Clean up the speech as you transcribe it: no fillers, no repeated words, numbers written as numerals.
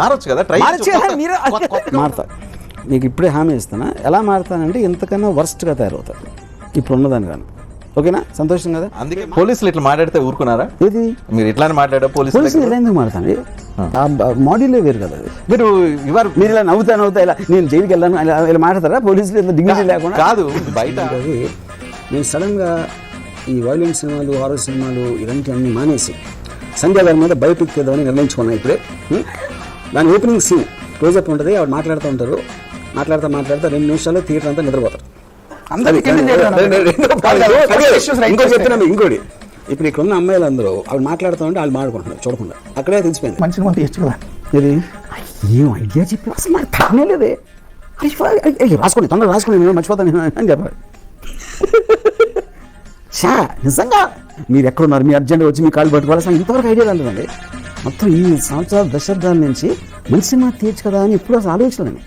మారొచ్చు కదా, ట్రై మారుతా. నీకు ఇప్పుడే హామీ ఇస్తానా, ఎలా మారుతానంటే ఇంతకన్నా వర్స్ట్గా తయారవుతాను ఇప్పుడు ఉన్నదాని కానీ. ఓకేనా, సంతోషం కదా. అందుకే పోలీసులు ఇట్లా మాట్లాడితే ఊరుకున్నారా? ఏది మీరు ఇట్లానే మాట్లాడా? పోలీసులు ఇలా ఎందుకు మారుతాను? ఆ మాడ్యూలే వేరు కదా. మీరు ఇవారు మీరు ఇలా నవ్వుతా ఇలా నేను జైలుకి వెళ్ళాను ఇలా మాట్లాడతారా? పోలీసులు ఎంత డిగ్నిటీ లేకుండా కాదు. బయట నేను సడన్గా ఈ వైలెంట్ సినిమాలు, హారర్ సినిమాలు ఇలాంటివన్నీ మానేసి సంధ్య గారి మీద బయోపిక్ చేద్దామని నిర్ణయించుకున్నాను ఇప్పుడే. దాని ఓపెనింగ్ సీన్ క్లోజప్ ఉంటుంది, ఆవిడ మాట్లాడుతూ ఉంటారు. మాట్లాడుతూ 2 నిమిషాల్లో థియేటర్ అంతా నిద్రపోతారు. ఇంకోటి ఇప్పుడు ఇక్కడ ఉన్న అమ్మాయిలు అందరూ ఆవిడ మాట్లాడుతూ ఉంటే వాళ్ళు మాట్లాడుకుంటున్నారు చూడకుండా, అక్కడే తెలిసిపోయింది. మంచిగా తీయచ్చు కదా. ఇది ఏం ఐడియా చెప్పి అసలు నాకు తానే లేదే. రాసుకోండి, తొందరగా రాసుకోండి, నేను మర్చిపోతాను అని చెప్పాలి. షా నిజంగా మీరు ఎక్కడున్నారు, మీ అర్జెంట్గా వచ్చి మీ కాళ్ళు పట్టుకోవాలి. అసలు ఇంతవరకు ఐడియా రాలేదండి. మొత్తం ఈ సంవత్సరాల దశాబ్దాల నుంచి మంచి సినిమా తీయచ్చు కదా అని ఇప్పుడు అసలు ఆలోచించలేదు.